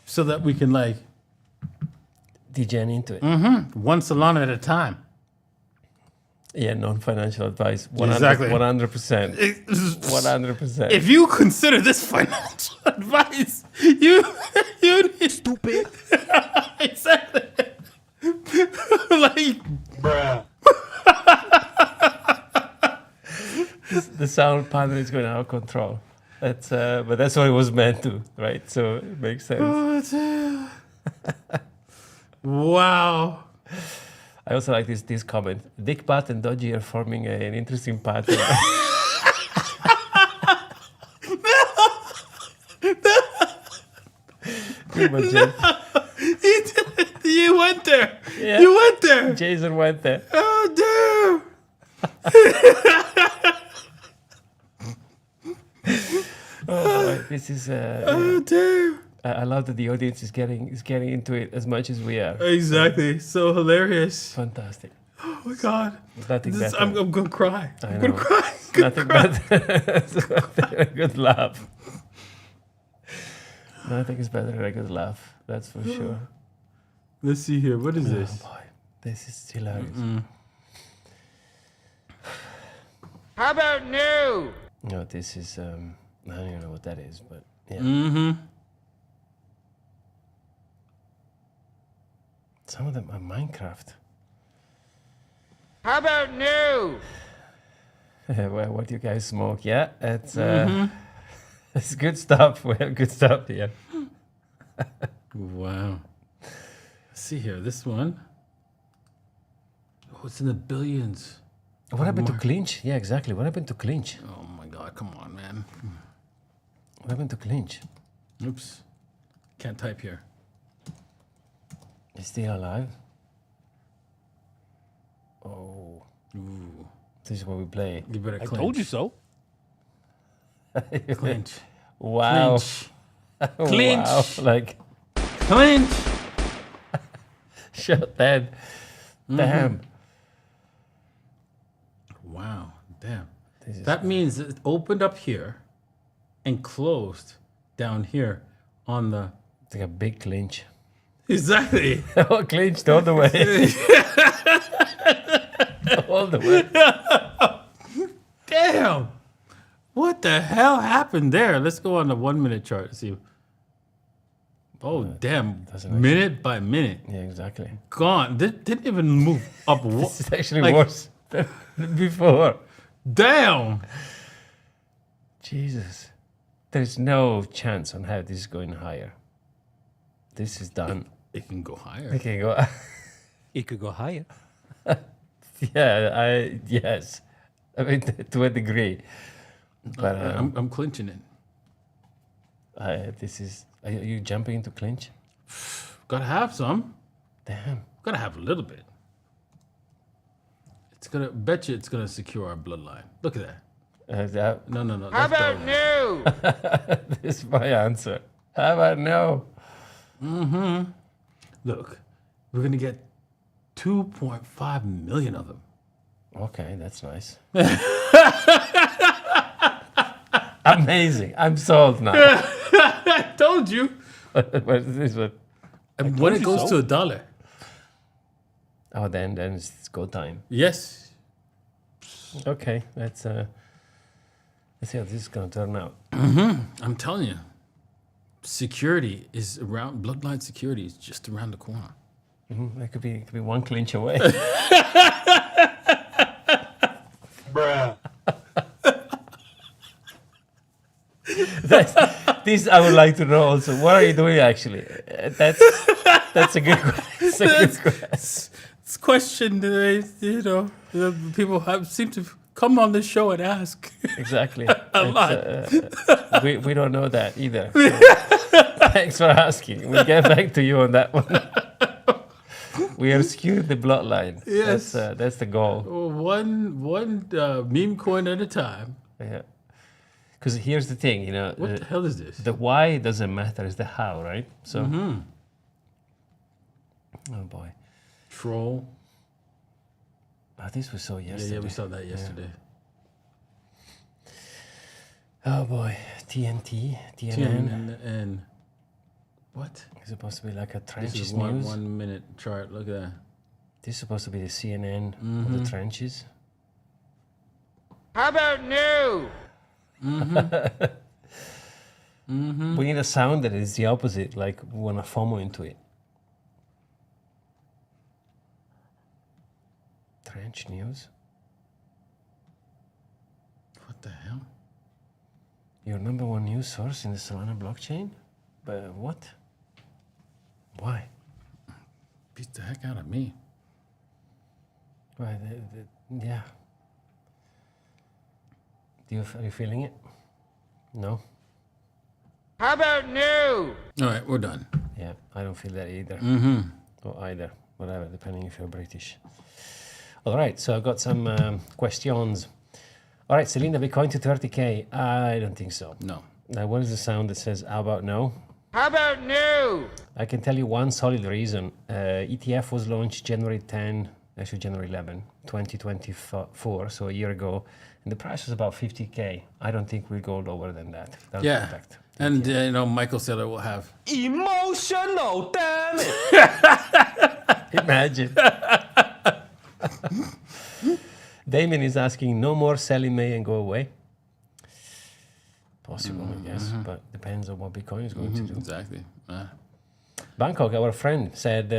So that we can like Degen into it. one Solana at a time. Yeah, non-financial advice. Exactly. 100%. 100%. If you consider this financial advice, you need Stupid. exactly like Bruh. The sound pattern is going out of control. But that's what it was meant to, right? So it makes sense. Oh, damn. Wow. I also like this comment. Dick Pat and Dodgy are forming an interesting pattern. Good one, Jay. You went there. Yeah. You went there. Jason went there. Oh, Oh boy, this is. damn. Oh, damn. I love that the audience is getting into it as much as we are. Exactly. So hilarious. Fantastic. Oh, my God. Nothing This is, better. I'm going to cry. I I'm going know. to cry. Nothing better. A good laugh. Nothing is better than a good laugh. That's for sure. Let's see here. What is this? Oh boy, this is hilarious. How about new? No, this is. I don't even know what that is, but yeah. Mm-hmm. Some of them are Minecraft. How about new? Well, what do you guys smoke? Yeah, it's it's good stuff. Well, good stuff here. Wow. Let's see here. This one. Oh, it's in the billions. What happened to Clinch? Yeah, exactly. What happened to Clinch? Oh, my God. Come on, man. What happened to Clinch? Oops. Can't type here. Is still alive? Oh. Ooh. This is what we play. You better I clinch. told you so. Clinch. Wow. Clinch. Clinch. Wow. Like, Clinch. shut that. Damn. Wow. Damn. This is That means it opened up here and closed down here on the. it's like a big clinch. Exactly. Oh, clinched all the way. All the way. Damn. What the hell happened there? Let's go on the 1 minute chart. See. Oh, damn. doesn't Minute by minute. Yeah, exactly. Gone. Didn't even move up. This is actually Like- worse than before. Damn. Jesus. There's no chance on how this is going higher. This is done. It can go higher. Okay, go. It could go higher. Yeah, yes. I mean, to a degree. But I'm clinching it. this is. Are you jumping into clinch? Gotta have some. Damn. Gotta have a little bit. It's gonna bet you it's gonna secure our bloodline. Look at that. No. How that's about better. new? This is my answer. How about no? Look, we're gonna get 2.5 million of them. Okay, that's nice. Amazing. I'm sold now. I told you. What is this one? And when it you goes so. to $1. Oh, then it's go time. Yes. Okay, let's see how this is gonna turn out. I'm telling you. Security is around. Bloodline security is just around the corner. It could be one clinch away. Bruh. This I would like to know also. What are you doing actually? That's a good question. It's question that the people seem to come on this show and ask. Exactly. A lot. We don't know that either. So thanks for asking. We'll get back to you on that one. We are skewing the bloodline. Yes. That's the goal. One meme coin at a time. Yeah. Because here's the thing, What the hell is this? the why doesn't matter, it's the how, right? So. Oh boy. Troll. Oh, this was so yesterday. Yeah, we saw that yesterday. Oh boy, TNT, TNN. And what? It's supposed to be like a This trenches is news. 1 minute chart. Look at that. This is supposed to be the CNN of the trenches. How about new? We need a sound that is the opposite, like we want to FOMO into it. Trench news. What the hell? Your number one news source in the Solana blockchain? But what? Why? Beat the heck out of me. Why? Yeah. Are you feeling it? No? How about new? All right, we're done. Yeah, I don't feel that either. Or either. Whatever, depending if you're British. All right, so I've got some questions. All right, Selena, Bitcoin to 30K. I don't think so. No. Now, what is the sound that says, how about no? How about new? I can tell you one solid reason. ETF was launched January 11, 2024, so a year ago, and the price was about 50K. I don't think we'll go lower than that. Don't Yeah. expect. And, you know, Michael said it will have. Emotional damage. Imagine. Damien is asking, no more sell in May and go away? Possible, I guess, but depends on what Bitcoin is going to do. Exactly. Bangkok, our friend, said,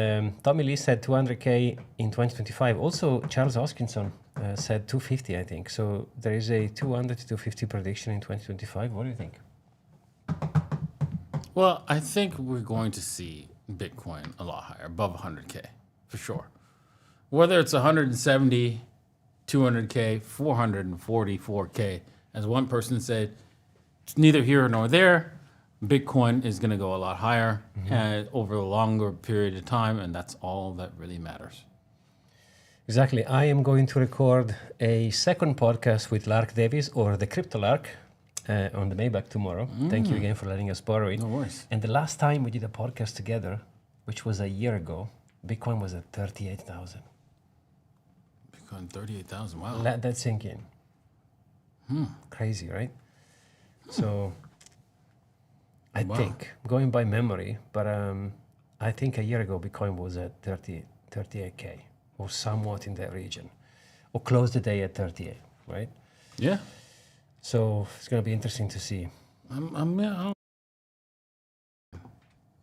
Tommy Lee said 200K in 2025. Also, Charles Hoskinson said 250, I think. So there is a 200 to 250 prediction in 2025. What do you think? Well, I think we're going to see Bitcoin a lot higher, above 100K, for sure. Whether it's 170, 200K, 444K, as one person said, it's neither here nor there. Bitcoin is going to go a lot higher over a longer period of time, and that's all that really matters. Exactly. I am going to record a second podcast with Lark Davis, or the Crypto Lark, on the Maybach tomorrow. Thank you again for letting us borrow it. No worries. And the last time we did a podcast together, which was a year ago, Bitcoin was at 38,000. Bitcoin 38,000. Wow. Let that sink in. Crazy, right? So I think, going by memory, but I think a year ago Bitcoin was at 38K, or somewhat in that region, or closed the day at 38, right? Yeah. So it's going to be interesting to see. I'll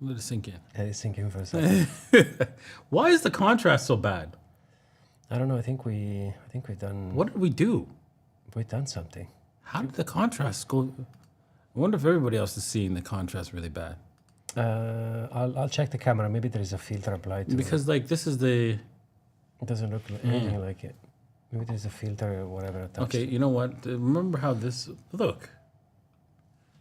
let it sink in. Let it sink in for a second. Why is the contrast so bad? I don't know. I think we've done. What did we do? We've done something. How did the contrast go? I wonder if everybody else is seeing the contrast really bad. I'll check the camera. Maybe there is a filter applied to it. Because like this is the. It doesn't look anything like it. Maybe there's a filter or whatever attached. Okay, you know what? Remember how this look?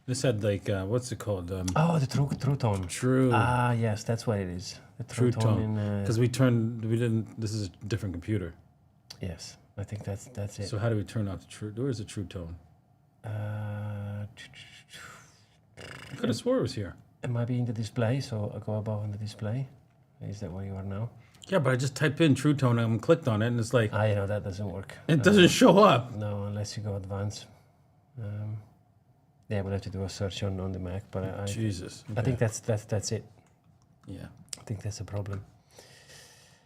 This had like what's it called? Oh, the true tone. True. Ah, yes, that's what it is. The True tone. Because we didn't. This is a different computer. Yes, I think that's it. So how do we turn off the true? Where is the true tone? I could have swore it was here. It might be in the display, so I'll go above on the display. Is that where you are now? Yeah, but I just typed in True Tone and clicked on it, and it's like You know, that doesn't work. it doesn't show up. No, unless you go advanced. Yeah, we'll have to do a search on the Mac, but Jesus. I think that's it. Yeah. I think that's a problem.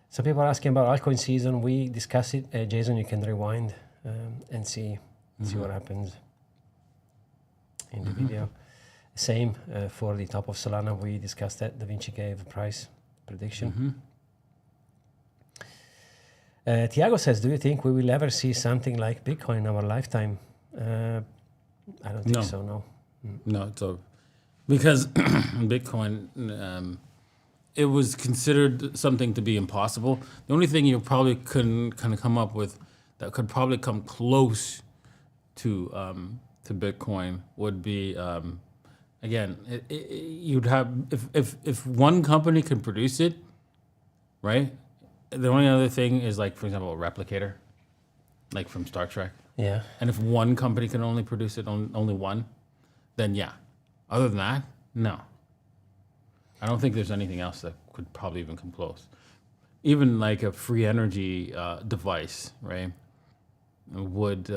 Some people are asking about altcoin season. We discussed it. Jason, you can rewind and see what happens in the video. Same for the top of Solana. We discussed that. Da Vinci gave a price prediction. Tiago says, do you think we will ever see something like Bitcoin in our lifetime? I don't think so, no. No, it's over. Because Bitcoin, it was considered something to be impossible. The only thing you probably couldn't kind of come up with that could probably come close to Bitcoin would be, again, you'd have, if one company could produce it, right? The only other thing is like, for example, a replicator, like from Star Trek. Yeah. And if one company can only produce it, only one, then yeah. Other than that, no. I don't think there's anything else that could probably even come close. Even like a free energy device, right? Would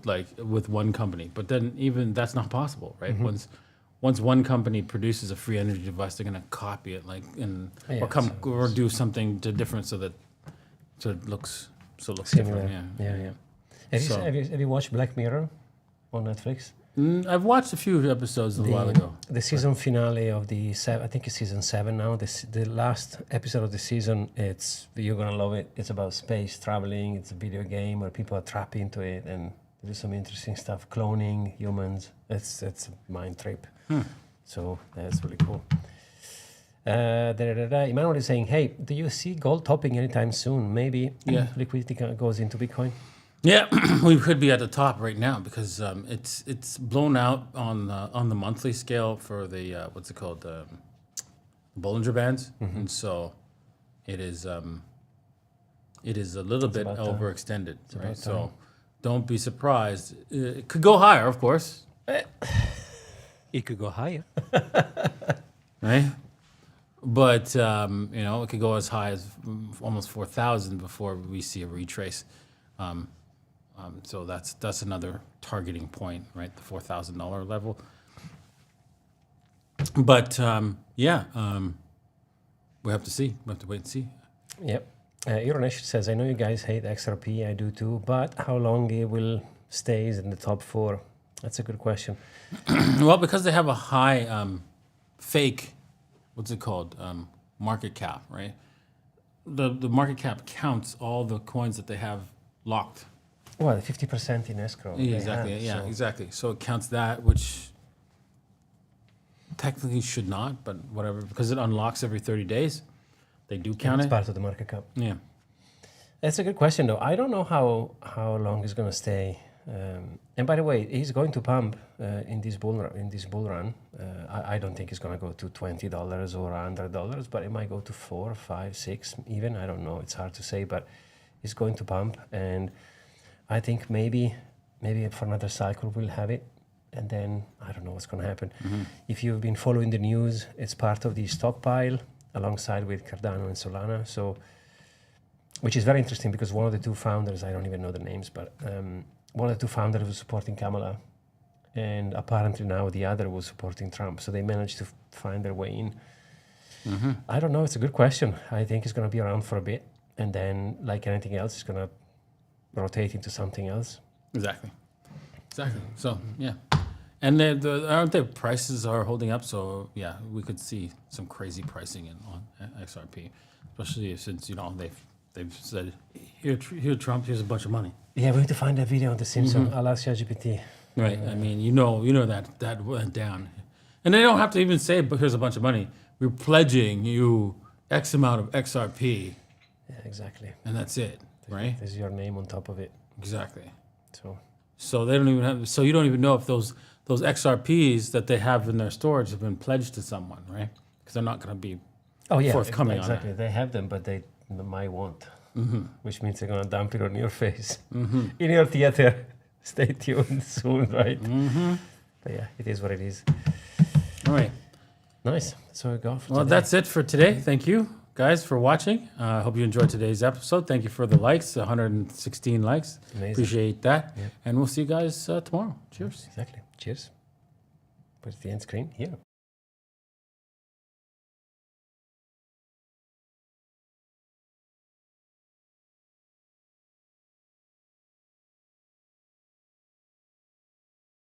like with one company, but then even that's not possible, right? Once one company produces a free energy device, they're gonna copy it, like or do something different so it looks Similar. different. Yeah. Have you watched Black Mirror on Netflix? I've watched a few episodes a while ago. The season finale of I think it's season 7 now. The last episode of the season, you're gonna love it. It's about space traveling. It's a video game where people are trapped into it, and There is some interesting stuff. Cloning humans. It's a mind trip. So that's really cool. Emmanuel is saying, hey, do you see gold topping anytime soon? Maybe liquidity goes into Bitcoin. Yeah, we could be at the top right now because it's blown out on the monthly scale for the what's it called, Bollinger Bands, and so it is a little bit overextended, right? So don't be surprised. It could go higher, of course. It could go higher, right? But it could go as high as almost 4,000 before we see a retrace. So that's another targeting point, right? The $4,000 level. But we have to see. We have to wait and see. Yep. Euronesh says, I know you guys hate XRP. I do too. But how long it will stay in the top 4? That's a good question. Well, because they have a high fake, what's it called? Market cap, right? The market cap counts all the coins that they have locked. Well, 50% in escrow. Exactly. Exactly. So it counts that, which technically should not, but whatever, because it unlocks every 30 days. They do count It's it. part of the market cap. Yeah. That's a good question, though. I don't know how long it's going to stay. And by the way, he's going to pump in this bull run. I don't think it's going to go to $20 or $100, but it might go to 4, 5, 6 even. I don't know. It's hard to say, but it's going to pump. And I think maybe for another cycle we'll have it. And then I don't know what's going to happen. If you've been following the news, it's part of the stockpile alongside with Cardano and Solana. So, which is very interesting because one of the two founders, I don't even know the names, but one of the two founders was supporting Kamala, and apparently now the other was supporting Trump. So they managed to find their way in. I don't know. It's a good question. I think it's going to be around for a bit, and then, like anything else, it's going to rotate into something else. Exactly. So yeah, and aren't the prices are holding up? So yeah, we could see some crazy pricing on XRP, especially since they've said here Trump, here's a bunch of money. Yeah, we need to find that video on the Simpsons. I'll ask ChatGPT. Right. I mean, you know that went down, and they don't have to even say, "But here's a bunch of money. We're pledging you X amount of XRP." Yeah, exactly. And that's it, right? There's your name on top of it. Exactly. So they don't even have. So you don't even know if those XRPs that they have in their storage have been pledged to someone, right? Because they're not going to be forthcoming exactly. on that. They have them, but they might won't, which means they're going to dump it on your face, in your theater. Stay tuned soon, right? But yeah, it is what it is. All right. Nice. So we go. Well, that's it for today. Thank you, guys, for watching. I hope you enjoyed today's episode. Thank you for the likes, 116 likes. Amazing. Appreciate that. Yeah. And we'll see you guys tomorrow. Cheers. Exactly. Cheers. Put the end screen here.